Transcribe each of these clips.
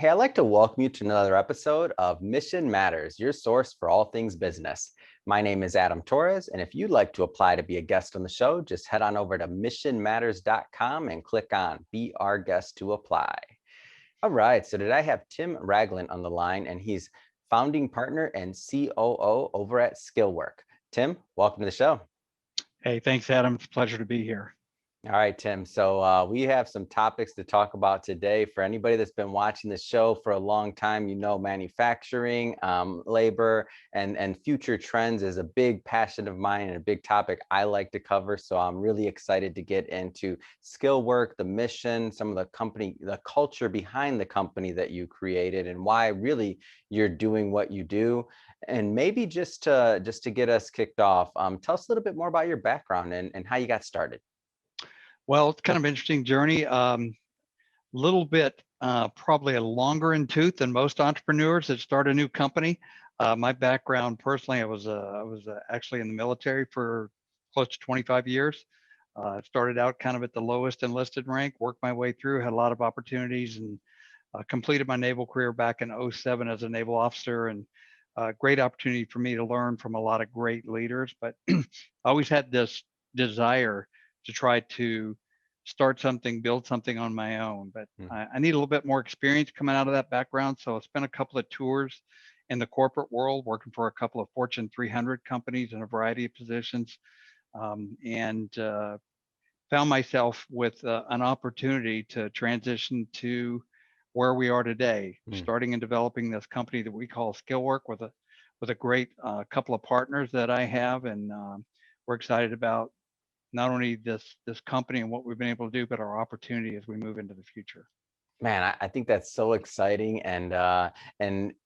Hey, I'd like to welcome you to another episode of Mission Matters, your source for all things business. My name is Adam Torres, and if you'd like to apply to be a guest on the show, just head on over to missionmatters.com and click on Be Our Guest to apply. All right, so today I have Tim Raglin on the line, and he's founding partner and COO over at Skillwork. Tim, welcome to the show. Hey, thanks, Adam. It's a pleasure to be here. All right, Tim. So we have some topics to talk about today. For anybody that's been watching the show for a long time, you know manufacturing, labor, and future trends is a big passion of mine and a big topic I like to cover. So I'm really excited to get into Skillwork, the mission, some of the culture behind the company that you created, and why really you're doing what you do. And maybe just to get us kicked off, tell us a little bit more about your background and how you got started. Well, it's kind of an interesting journey. Little bit, probably a longer in tooth than most entrepreneurs that start a new company. My background personally, I was actually in the military for close to 25 years. Started out kind of at the lowest enlisted rank, worked my way through, had a lot of opportunities, and completed my naval career back in '07 as a naval officer. And great opportunity for me to learn from a lot of great leaders. But I always had this desire to try to start something, build something on my own. But I need a little bit more experience coming out of that background. So I spent a couple of tours in the corporate world, working for a couple of Fortune 300 companies in a variety of positions, and found myself with an opportunity to transition to where we are today, starting and developing this company that we call Skillwork with a great couple of partners that I have, and we're excited about not only this company and what we've been able to do, but our opportunity as we move into the future. Man, I think that's so exciting. And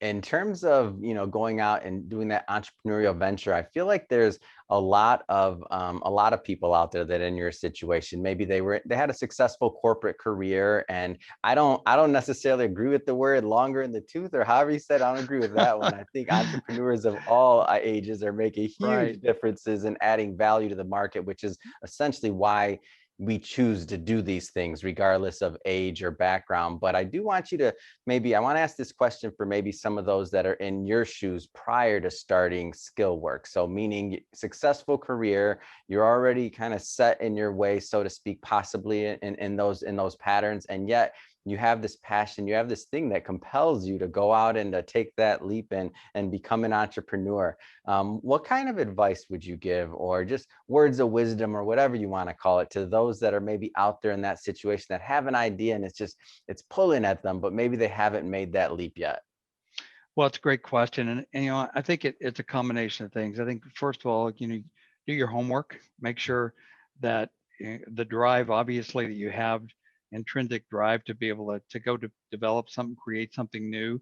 in terms of, going out and doing that entrepreneurial venture, I feel like there's a lot of people out there that in your situation, maybe they had a successful corporate career. And I don't necessarily agree with the word longer in the tooth, or however you said. I don't agree with that one. I think entrepreneurs of all ages are making huge differences in adding value to the market, which is essentially why we choose to do these things regardless of age or background. But I do want you to I want to ask this question for maybe some of those that are in your shoes prior to starting Skillwork. So meaning successful career, you're already kind of set in your way, so to speak, possibly in those patterns. And yet you have this passion, you have this thing that compels you to go out and to take that leap and become an entrepreneur. What kind of advice would you give, or just words of wisdom, or whatever you want to call it, to those that are maybe out there in that situation that have an idea and it's pulling at them, but maybe they haven't made that leap yet? Well, it's a great question. And I think it's a combination of things. I think, first of all, do your homework, make sure that the drive, obviously, that you have intrinsic drive to be able to go to develop something, create something new.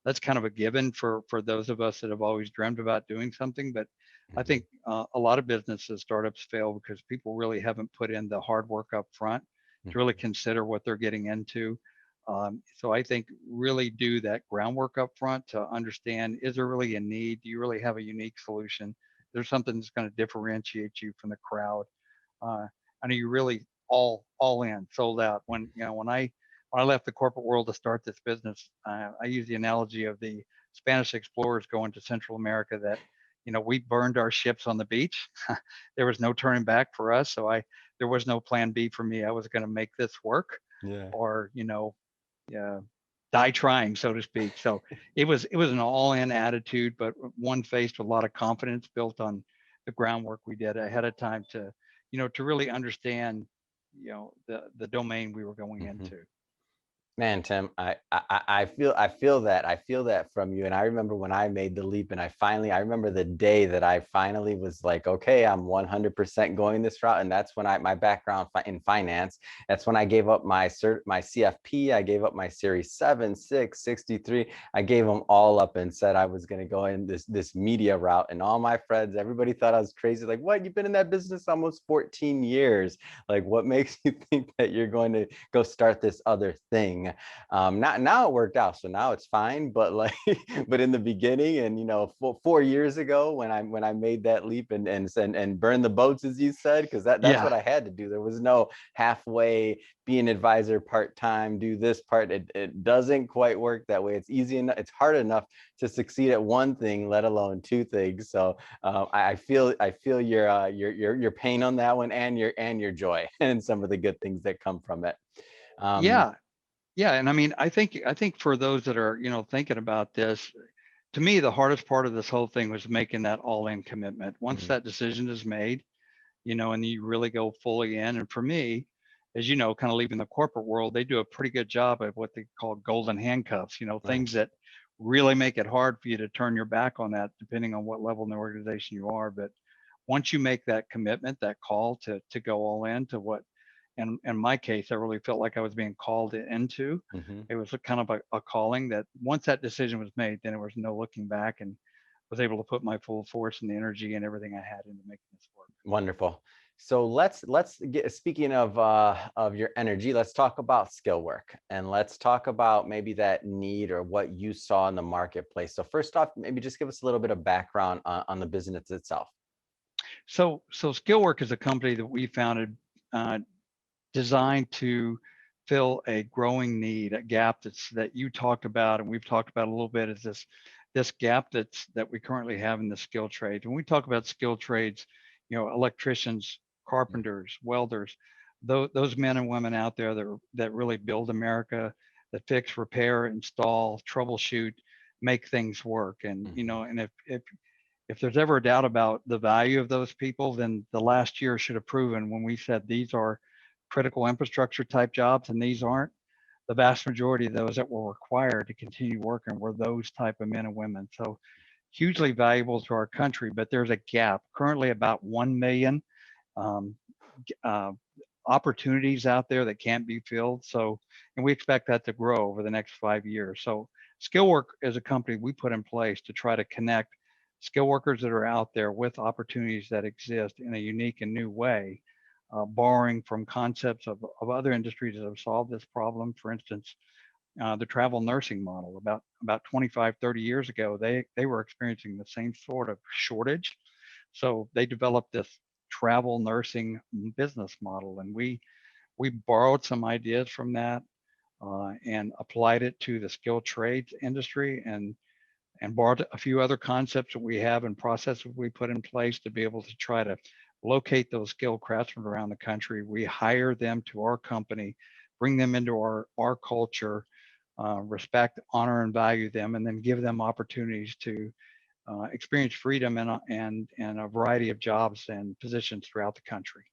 That's kind of a given for those of us that have always dreamed about doing something. But I think a lot of businesses, startups fail because people really haven't put in the hard work up front to really consider what they're getting into. So I think really do that groundwork up front to understand, is there really a need? Do you really have a unique solution? There's something that's going to differentiate you from the crowd. And are you really all in, sold out? When I left the corporate world to start this business, I use the analogy of the Spanish explorers going to Central America, that we burned our ships on the beach. There was no turning back for us. So there was no plan B for me. I was going to make this work, or die trying, so to speak. So it was an all-in attitude, but one faced with a lot of confidence, built on the groundwork we did ahead of time to really understand the domain we were going into. Man, Tim, I feel that from you. And I remember when I made the leap, and I remember the day that I finally was like, okay, I'm 100% going this route. And that's when my background in finance, that's when I gave up my CFP. I gave up my Series 7, 6, 63. I gave them all up and said I was going to go in this media route. And all my friends, everybody thought I was crazy. Like, what? You've been in that business almost 14 years. Like, what makes you think that you're going to go start this other thing? thing. Not now it worked out, so now it's fine. But like, but in the beginning, and 4 years ago when I made that leap and burn the boats, as you said, because that's Yeah. what I had to do. There was no halfway, be an advisor part-time, do this part. It doesn't quite work that way. It's easy enough. It's hard enough to succeed at one thing, let alone two things. So I feel your pain on that one, and your joy and some of the good things that come from it. Yeah. Yeah. And I mean, I think for those that are, thinking about this, to me, the hardest part of this whole thing was making that all-in commitment. Once Mhm. that decision is made, and you really go fully in. And for me, as you know, kind of leaving the corporate world, they do a pretty good job of what they call golden handcuffs, Right. things that really make it hard for you to turn your back on that, depending on what level in the organization you are. But once you make that commitment, that call to go all in to what, and in my case, I really felt like I was being called into. Mhm. It was a kind of a calling that once that decision was made, then there was no looking back, and was able to put my full force and the energy and everything I had into making this work. Wonderful. So let's get, speaking of your energy, let's talk about Skillwork, and let's talk about maybe that need or what you saw in the marketplace. So first off, maybe just give us a little bit of background on the business itself. So Skillwork is a company that we founded, uh, designed to fill a growing need, a gap that you talked about and we've talked about a little bit. Is this gap that we currently have in the skill trades. When we talk about skill trades, electricians, carpenters, welders, those men and women out there that really build America, that fix, repair, install, troubleshoot, make things work. And Mhm. and if there's ever a doubt about the value of those people, then the last year should have proven when we said these are critical infrastructure type jobs and these aren't. The vast majority of those that were required to continue working were those type of men and women. So hugely valuable to our country, but there's a gap. Currently about 1 million um, uh, opportunities out there that can't be filled. So, and we expect that to grow over the next 5 years. So Skillwork is a company we put in place to try to connect skill workers that are out there with opportunities that exist in a unique and new way, borrowing from concepts of other industries that have solved this problem. For instance, the travel nursing model about 25, 30 years ago, they were experiencing the same sort of shortage. So they developed this travel nursing business model, and we borrowed some ideas from that, and applied it to the skilled trades industry, and borrowed a few other concepts that we have and processes we put in place to be able to try to locate those skilled craftsmen around the country. We hire them to our company, bring them into our culture, respect, honor, and value them, and then give them opportunities to experience freedom and a variety of jobs and positions throughout the country.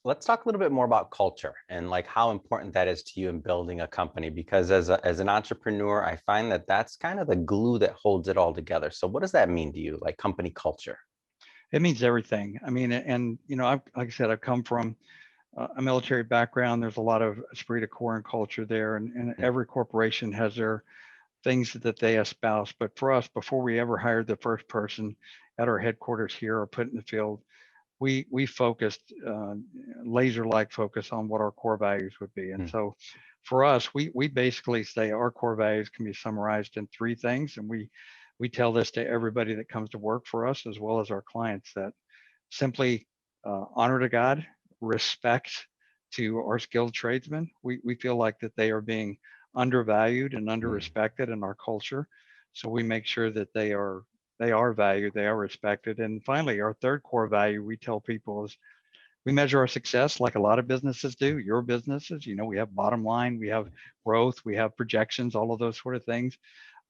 Let's talk a little bit more about culture and like how important that is to you in building a company, because as an entrepreneur, I find that that's kind of the glue that holds it all together. So what does that mean to you, like company culture? It means everything. I mean, and like I said, I've come from a military background. There's a lot of esprit de corps and culture there, and Mm. every corporation has their things that they espouse. But for us, before we ever hired the first person at our headquarters here or put in the field, we focused, laser-like focus on what our core values would be. And Mm. so for us, we basically say our core values can be summarized in three things, and we tell this to everybody that comes to work for us as well as our clients, that simply, honor to God, respect to our skilled tradesmen. We feel like that they are being undervalued and Mm. underrespected in our culture. So we make sure that they are valued, they are respected. And finally, our third core value we tell people is we measure our success like a lot of businesses do, your businesses. We have bottom line, we have growth, we have projections, all of those sort of things.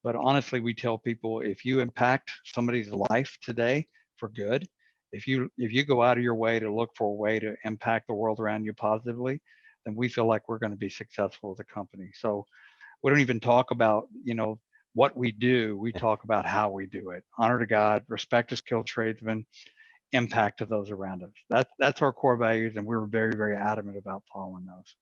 But honestly, we tell people if you impact somebody's life today for good, if you go out of your way to look for a way to impact the world around you positively, then we feel like we're going to be successful as a company. So we don't even talk about, what we do. We talk about how we do it. Honor to God, respect to skilled tradesmen, impact to those around us. That's our core values, and we're very, very adamant about following those.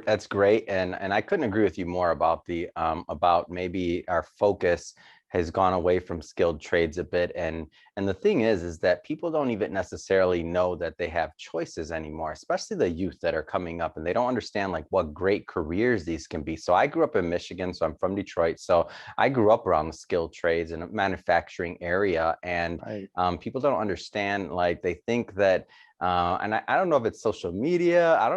That's great, and I couldn't agree with you more about the about maybe our focus has gone away from skilled trades a bit. And the thing is that people don't even necessarily know that they have choices anymore, especially the youth that are coming up, and they don't understand like what great careers these can be. So I grew up in Michigan, so I'm from Detroit. So I grew up around the skilled trades in a manufacturing area, and Right. people don't understand, like they think that and I don't know if it's social media. I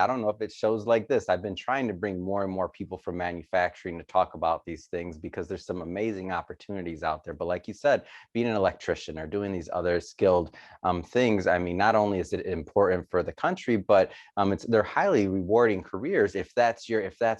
don't know if it shows like this. I've been trying to bring more and more people from manufacturing to talk about these things because there's some amazing opportunities out there. But like you said, being an electrician or doing these other skilled things, I mean, not only is it important for the country, but they're highly rewarding careers if that's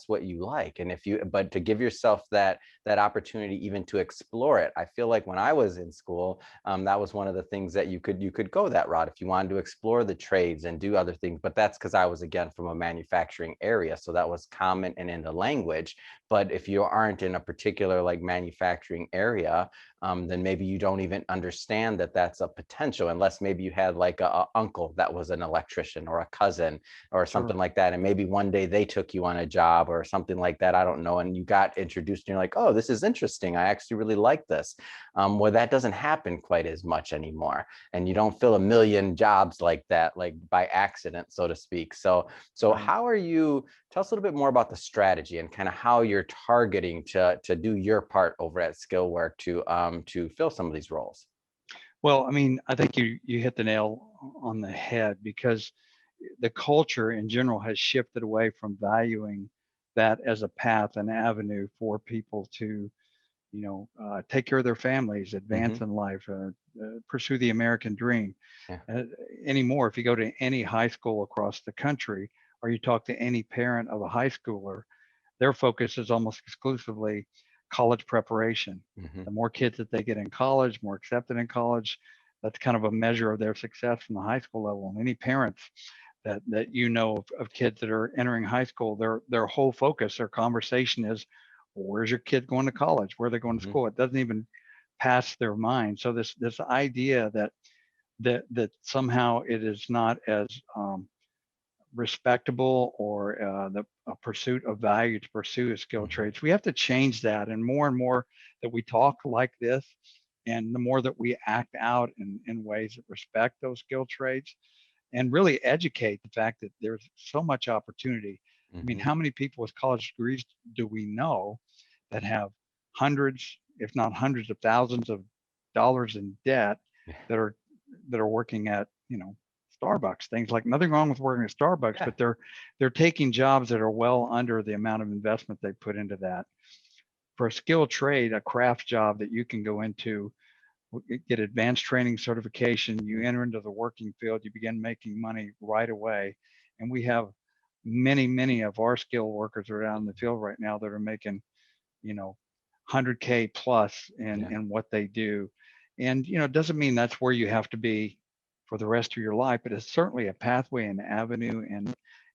what you like. And but to give yourself that opportunity even to explore it. I feel like when I was in school, that was one of the things that you could go that route if you wanted to explore the trades and do other things. But that's because I was, again, from a manufacturing area, so that was common and in the language. But if you aren't in a particular like manufacturing area, then maybe you don't even understand that that's a potential, unless maybe you had like a uncle that was an electrician, or a cousin or something Sure. like that, and maybe one day they took you on a job or something like that, I don't know, and you got introduced and you're like, oh, this is interesting, I actually really like this. Well, that doesn't happen quite as much anymore, and you don't fill a million jobs like that, like by accident, so to speak. So Right. how are you, tell us a little bit more about the strategy and kind of how you're targeting to do your part over at Skillwork to fill some of these roles. Well, I mean, I think you hit the nail on the head, because the culture in general has shifted away from valuing that as a path and avenue for people to, take care of their families, advance Hmm. in life, pursue the American dream. Yeah. Uh, Anymore, if you go to any high school across the country, or you talk to any parent of a high schooler, their focus is almost exclusively college preparation. Hmm. The more kids that they get in college, more accepted in college, that's kind of a measure of their success from the high school level. And any parents that of kids that are entering high school, their whole focus, their conversation is, well, where's your kid going to college? Where are they going to Hmm. school? It doesn't even pass their mind. So this idea that somehow it is not as respectable, or the a pursuit of value to pursue a skilled Hmm. trades. We have to change that, and more that we talk like this, and the more that we act out in ways that respect those skilled trades, and really educate the fact that there's so much opportunity. I mean, Hmm. how many people with college degrees do we know that have hundreds, if not hundreds of thousands of dollars in debt, Yeah. that are working at, Starbucks, things like, nothing wrong with working at Starbucks, Yeah. but they're taking jobs that are well under the amount of investment they put into that. For a skilled trade, a craft job that you can go into, get advanced training certification, you enter into the working field, you begin making money right away. And we have many of our skilled workers are out in the field right now that are making, 100K plus Yeah. in what they do. And, it doesn't mean that's where you have to be for the rest of your life, but it's certainly a pathway and avenue. And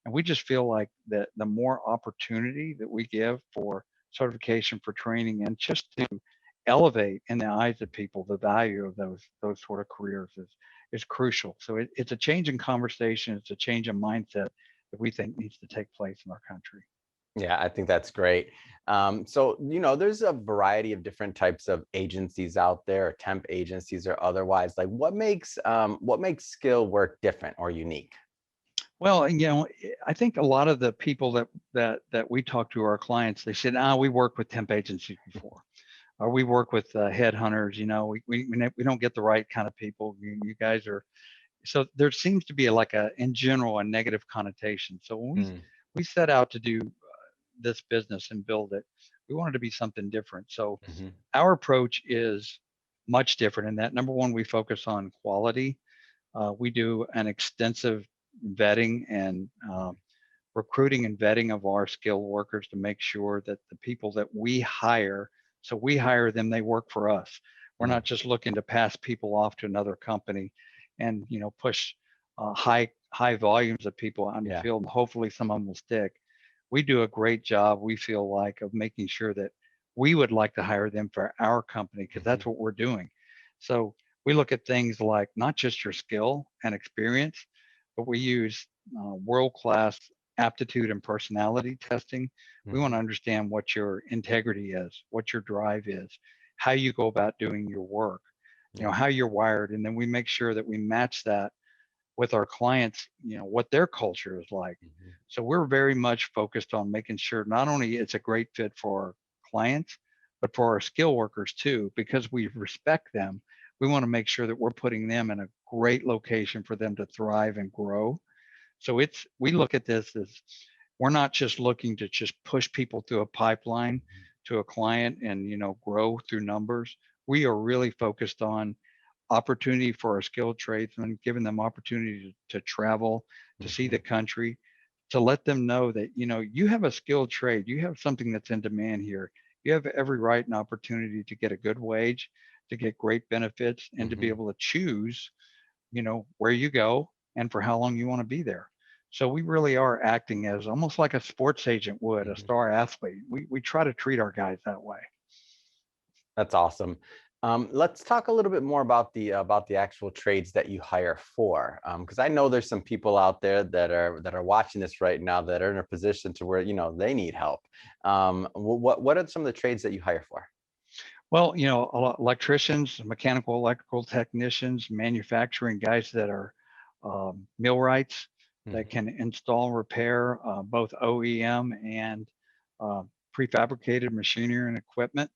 we just feel like that the more opportunity that we give for certification, for training, and just to elevate in the eyes of people the value of those sort of careers is crucial. So it's a change in conversation. It's a change in mindset that we think needs to take place in our country. Yeah, I think that's great. So, there's a variety of different types of agencies out there, or temp agencies or otherwise. Like, what makes skill work different or unique? Well, I think a lot of the people that we talk to, our clients, they said, we work with temp agencies before, or we work with headhunters. We don't get the right kind of people. You guys are. So there seems to be in general, a negative connotation. So when Mm. we set out to do this business and build it, we wanted to be something different. So Hmm. our approach is much different in that, number one, we focus on quality. We do an extensive vetting and recruiting and vetting of our skilled workers to make sure that the people that we hire, so we hire them, they work for us. We're Mm. not just looking to pass people off to another company and push high volumes of people out in the Yeah. field, and hopefully some of them will stick. We do a great job, we feel like, of making sure that we would like to hire them for our company, because Hmm. that's what we're doing. So we look at things like not just your skill and experience, but we use world-class aptitude and personality testing. We want Hmm. to understand what your integrity is, what your drive is, how you go about doing your work, Yeah. how you're wired. And then we make sure that we match that with our clients, what their culture is like. Mhm. So we're very much focused on making sure not only it's a great fit for our clients, but for our skill workers too, because we respect them. We want to make sure that we're putting them in a great location for them to thrive and grow. So we look at this as we're not just looking to just push people through a pipeline to a client and grow through numbers. We are really focused on opportunity for our skilled tradesmen, giving them opportunity to travel, to see the Mhm. country, to let them know that you have a skilled trade, you have something that's in demand here. You have every right and opportunity to get a good wage, to get great benefits, and to be Mhm. able to choose where you go and for how long you want to be there. So we really are acting as almost like a sports agent would, a Mhm. star athlete. We try to treat our guys that way. That's awesome. Let's talk a little bit more about the actual trades that you hire for, because I know there's some people out there that are watching this right now that are in a position to where they need help. What are some of the trades that you hire for? Well, electricians, mechanical, electrical technicians, manufacturing guys that are millwrights that Mhm. can install, repair both OEM and uh, prefabricated machinery and equipment.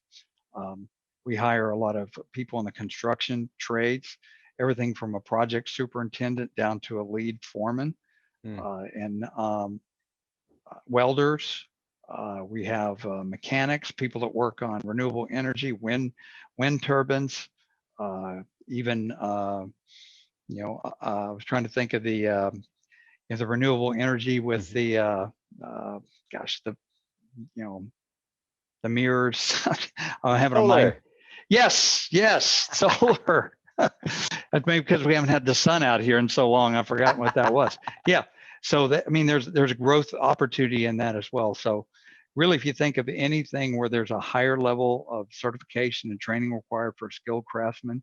Um, we hire a lot of people in the construction trades, everything from a project superintendent down to a lead foreman Mm. and welders. We have mechanics, people that work on renewable energy, wind turbines, even I was trying to think of the renewable energy with Mhm. the gosh the you know the mirrors. I have it on mind. Solar. Yes, solar. That's maybe because we haven't had the sun out here in so long. I've forgotten what that was. Yeah. So that, I mean, there's a growth opportunity in that as well. So really, if you think of anything where there's a higher level of certification and training required for skilled craftsmen,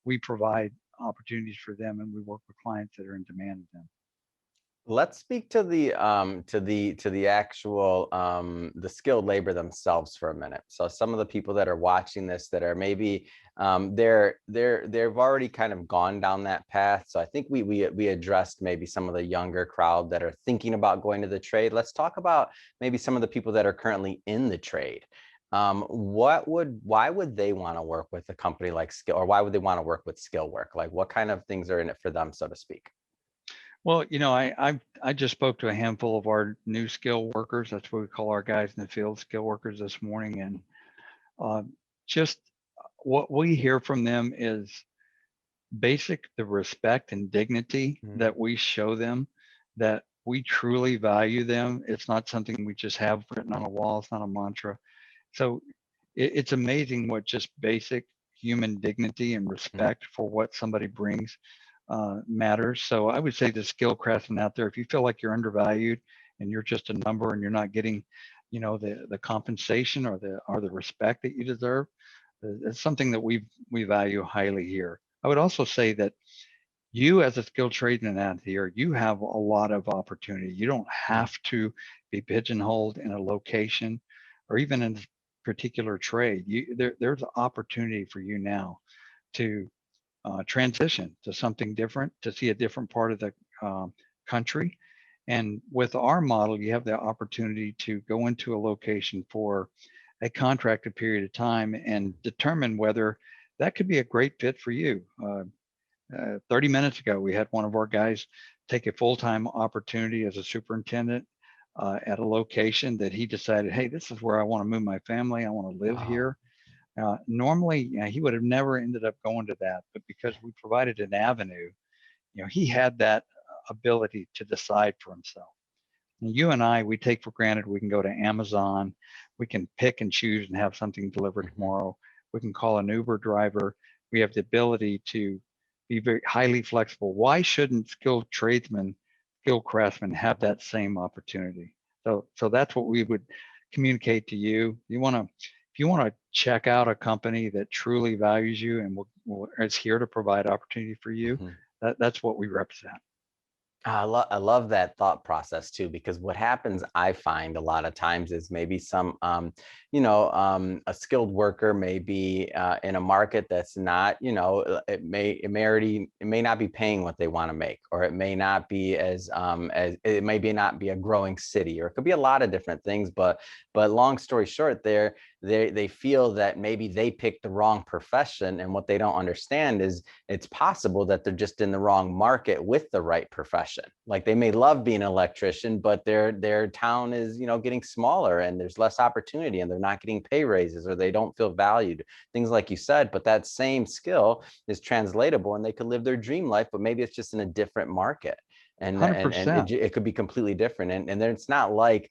we provide opportunities for them, and we work with clients that are in demand of them. Let's speak to the actual the skilled labor themselves for a minute. So some of the people that are watching this that are maybe they've already kind of gone down that path. So I think we addressed maybe some of the younger crowd that are thinking about going to the trade. Let's talk about maybe some of the people that are currently in the trade. Why would they want to work with a company like Skill, or why would they want to work with Skillwork? Like what kind of things are in it for them, so to speak? Well, I just spoke to a handful of our new skill workers. That's what we call our guys in the field, skill workers, this morning, and uh, just what we hear from them is basic the respect and dignity Mm. that we show them, that we truly value them. It's not something we just have written on a wall. It's not a mantra. So it's amazing what just basic human dignity and Mm. respect for what somebody brings matters. So I would say the skill craftsman out there, if you feel like you're undervalued and you're just a number and you're not getting, the compensation or the respect that you deserve, it's something that we value highly here. I would also say that you as a skilled tradesman out here, you have a lot of opportunity. You don't Mm. have to be pigeonholed in a location or even in a particular trade. There's an opportunity for you now to transition to something different, to see a different part of the country. And with our model, you have the opportunity to go into a location for a contracted period of time and determine whether that could be a great fit for you. 30 minutes ago, we had one of our guys take a full-time opportunity as a superintendent at a location that he decided, hey, this is where I want to move my family. I want to live Wow. here. Normally, he would have never ended up going to that, but because we provided an avenue, he had that ability to decide for himself. And you and I, we take for granted we can go to Amazon, we can pick and choose and have something delivered Mhm. tomorrow. We can call an Uber driver. We have the ability to be very highly flexible. Why shouldn't skilled tradesmen, skilled craftsmen have that same opportunity? So that's what we would communicate to you. If you want to check out a company that truly values you and is here to provide opportunity for you, Mhm. that's what we represent. I love that thought process too, because what happens, I find a lot of times is maybe some, a skilled worker may be in a market that's not, it may not be paying what they want to make, or it may not be as it may be not be a growing city, or it could be a lot of different things. But long story short, they feel that maybe they picked the wrong profession, and what they don't understand is it's possible that they're just in the wrong market with the right profession. Like they may love being an electrician, but their town is, getting smaller and there's less opportunity and they're not getting pay raises, or they don't feel valued, things like you said. But that same skill is translatable and they could live their dream life, but maybe it's just in a different market. And 100%. it could be completely different. And then it's not like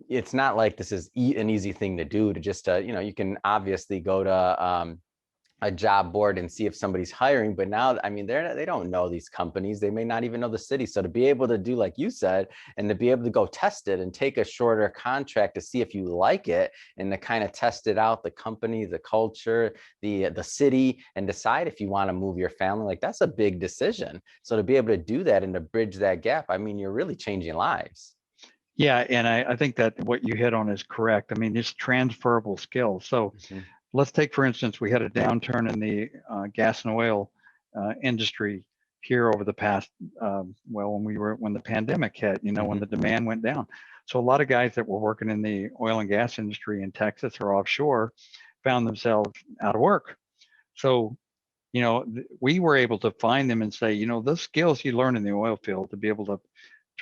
this is an easy thing to do, to just you can obviously go to a job board and see if somebody's hiring. But now, I mean, they don't know these companies. They may not even know the city. So to be able to do like you said, and to be able to go test it and take a shorter contract to see if you like it, and to kind of test it out, the company, the culture, the city, and decide if you want to move your family, like that's a big decision. So to be able to do that and to bridge that gap, I mean, you're really changing lives. Yeah, and I think that what you hit on is correct. I mean, it's transferable skills. So Mhm. let's take, for instance, we had a downturn in the gas and oil industry here over the past, when the pandemic hit, when Mhm. the demand went down. So a lot of guys that were working in the oil and gas industry in Texas or offshore found themselves out of work. So, we were able to find them and say, those skills you learn in the oil field to be able to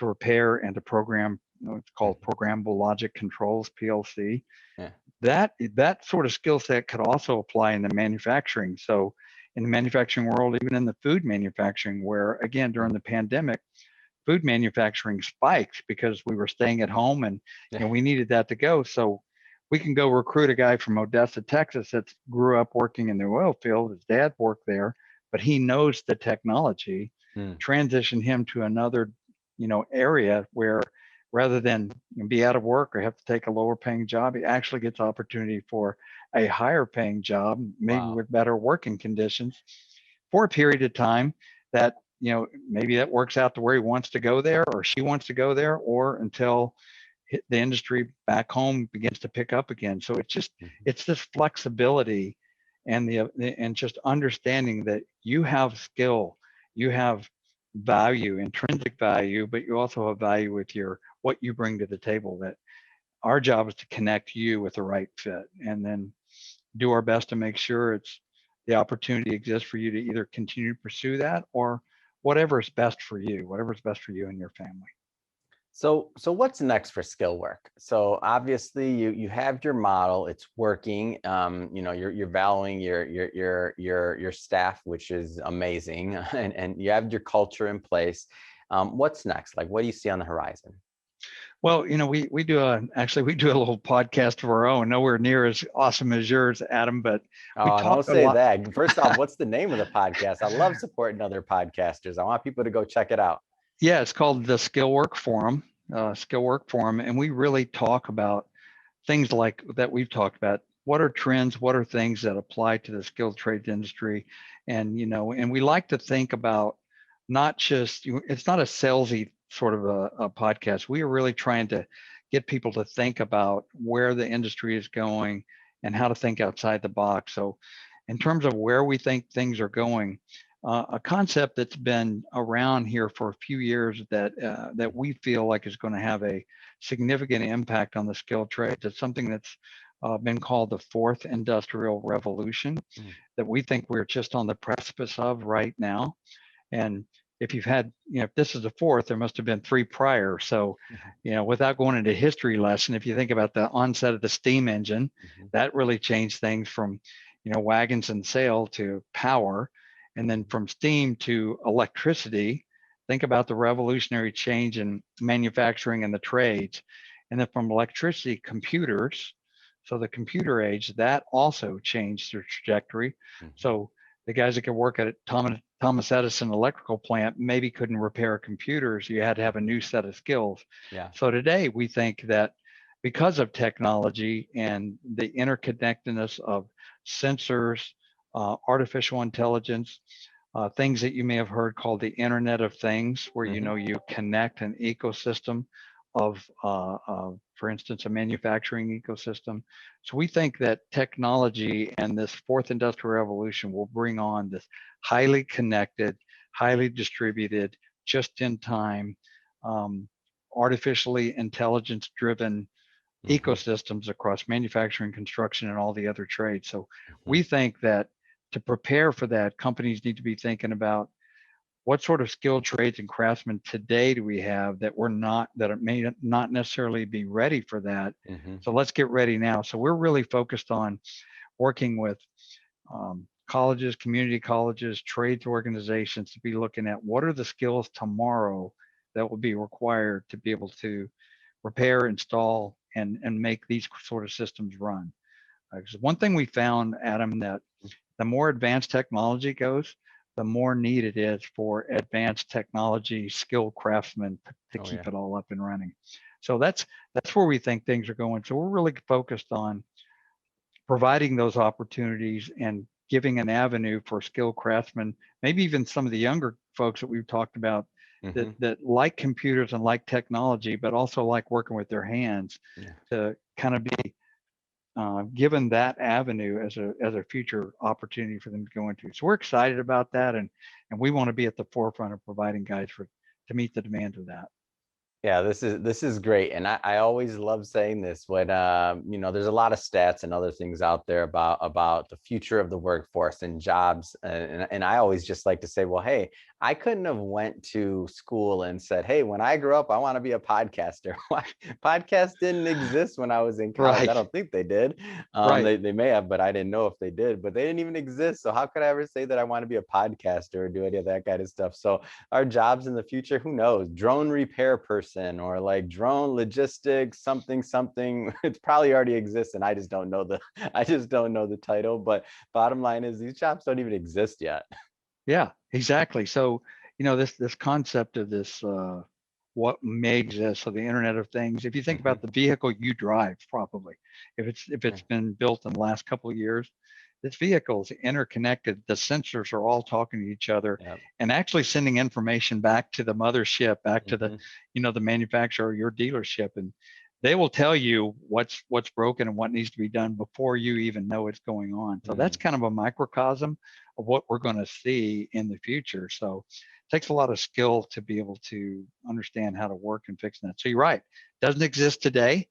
repair and to program, it's called Mhm. programmable logic controls, PLC, Yeah. that sort of skill set could also apply in the manufacturing. So in the manufacturing world, even in the food manufacturing, where again during the pandemic, food manufacturing spiked because we were staying at home and Yeah. we needed that to go. So we can go recruit a guy from Odessa, Texas that grew up working in the oil field. His dad worked there, but he knows the technology, Mm. transition him to another, area where rather than be out of work or have to take a lower paying job, he actually gets opportunity for a higher paying job, maybe Wow. with better working conditions for a period of time that, maybe that works out to where he wants to go there or she wants to go there, or until the industry back home begins to pick up again. So Mhm. it's this flexibility and and just understanding that you have skill, you have value, intrinsic value, but you also have value with what you bring to the table. That our job is to connect you with the right fit, and then do our best to make sure the opportunity exists for you to either continue to pursue that or whatever is best for you and your family. So what's next for Skillwork? So obviously you have your model, it's working. You're valuing your staff, which is amazing, and you have your culture in place. What's next? Like, what do you see on the horizon? Well, we do we do a little podcast of our own, nowhere near as awesome as yours, Adam, but we Oh, talk don't a say lot. that. First off, what's the name of the podcast? I love supporting other podcasters. I want people to go check it out. Yeah, it's called the Skillwork Forum, and we really talk about things like that we've talked about. What are trends? What are things that apply to the skilled trades industry? And and we like to think about not just it's not a salesy sort of a podcast. We are really trying to get people to think about where the industry is going and how to think outside the box. So, in terms of where we think things are going, a concept that's been around here for a few years that we feel like is going to have a significant impact on the skilled trades. It's something that's been called the fourth industrial revolution Mm. that we think we're just on the precipice of right now. And if you've had, if this is the fourth, there must have been three prior. So, Mhm. without going into history lesson, if you think about the onset of the steam engine, Mhm. that really changed things from, wagons and sail to power, and then Mhm. from steam to electricity. Think about the revolutionary change in manufacturing and the trades, and then from electricity, computers. So the computer age, that also changed their trajectory. Mhm. So the guys that could work at Thomas Edison electrical plant maybe couldn't repair computers. You had to have a new set of skills. Yeah. So today we think that because of technology and the interconnectedness of sensors, artificial intelligence, things that you may have heard called the Internet of Things, where Hmm. you connect an ecosystem of, for instance, a manufacturing ecosystem. So we think that technology and this fourth industrial revolution will bring on this highly connected, highly distributed, just in time, um, artificially intelligence driven Hmm. ecosystems across manufacturing, construction, and all the other trades. So Hmm. we think that to prepare for that, companies need to be thinking about what sort of skilled trades and craftsmen today do we have that may not necessarily be ready for that. Hmm. So let's get ready now. So we're really focused on working with colleges, community colleges, trades organizations to be looking at what are the skills tomorrow that will be required to be able to repair, install, and make these sort of systems run. Because one thing we found, Adam, that the more advanced technology goes, the more need it is for advanced technology skilled craftsmen to Oh keep yeah. it all up and running. So that's where we think things are going. So we're really focused on providing those opportunities and giving an avenue for skilled craftsmen, maybe even some of the younger folks that we've talked about that Hmm. like computers and like technology, but also like working with their hands Yeah. to kind of be given that avenue as a future opportunity for them to go into. So we're excited about that, and we want to be at the forefront of providing guides for to meet the demands of that. Yeah, this is great, and I always love saying this when there's a lot of stats and other things out there about the future of the workforce and jobs, and I always just like to say, well, hey, I couldn't have went to school and said, hey, when I grow up, I want to be a podcaster. Why? Podcasts didn't exist when I was in college. I Right, don't think they did. right. They may have, but I didn't know if they did. But they didn't even exist. So how could I ever say that I want to be a podcaster or do any of that kind of stuff? So our jobs in the future, who knows? Drone repair person or like drone logistics, something. It's probably already exists, and I just don't know the I just don't know the title. But bottom line is these jobs don't even exist yet. Yeah, exactly. So, this concept of this what may exist, so the Internet of Things. If you think Hmm. about the vehicle you drive, probably, if Yeah. it's been built in the last couple of years, this vehicle is interconnected. The sensors are all talking to each other, Yep. and actually sending information back to the mothership, back to Hmm. the manufacturer, or your dealership, and they will tell you what's broken and what needs to be done before you even know it's going on. So that's Mm. kind of a microcosm of what we're going to see in the future. So it takes a lot of skill to be able to understand how to work and fix that. So you're right, it doesn't exist today,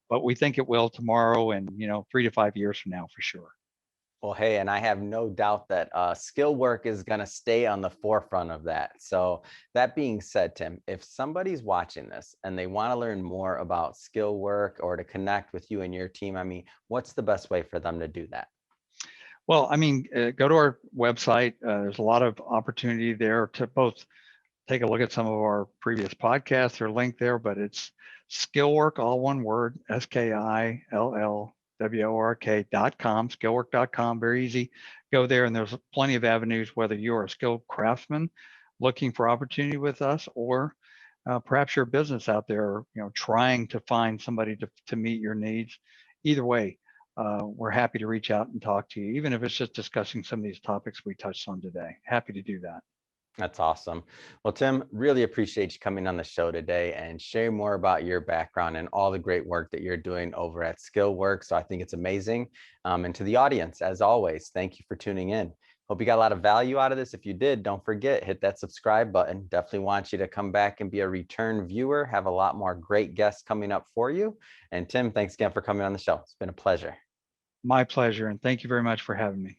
but we think it will tomorrow and 3 to 5 years from now for sure. Well, hey, and I have no doubt that skill work is going to stay on the forefront of that. So, that being said, Tim, if somebody's watching this and they want to learn more about skill work or to connect with you and your team, I mean, what's the best way for them to do that? Well, I mean, go to our website. There's a lot of opportunity there to both take a look at some of our previous podcasts. They're linked there, but it's Skillwork, all one word, skillwork.com, skillwork.com, very easy. Go there, and there's plenty of avenues, whether you're a skilled craftsman looking for opportunity with us, or perhaps you're a business out there, trying to find somebody to meet your needs. Either way, we're happy to reach out and talk to you, even if it's just discussing some of these topics we touched on today. Happy to do that. That's awesome. Well, Tim, really appreciate you coming on the show today and sharing more about your background and all the great work that you're doing over at Skillwork. So I think it's amazing. And to the audience, as always, thank you for tuning in. Hope you got a lot of value out of this. If you did, don't forget, hit that subscribe button. Definitely want you to come back and be a return viewer. Have a lot more great guests coming up for you. And Tim, thanks again for coming on the show. It's been a pleasure. My pleasure, and thank you very much for having me.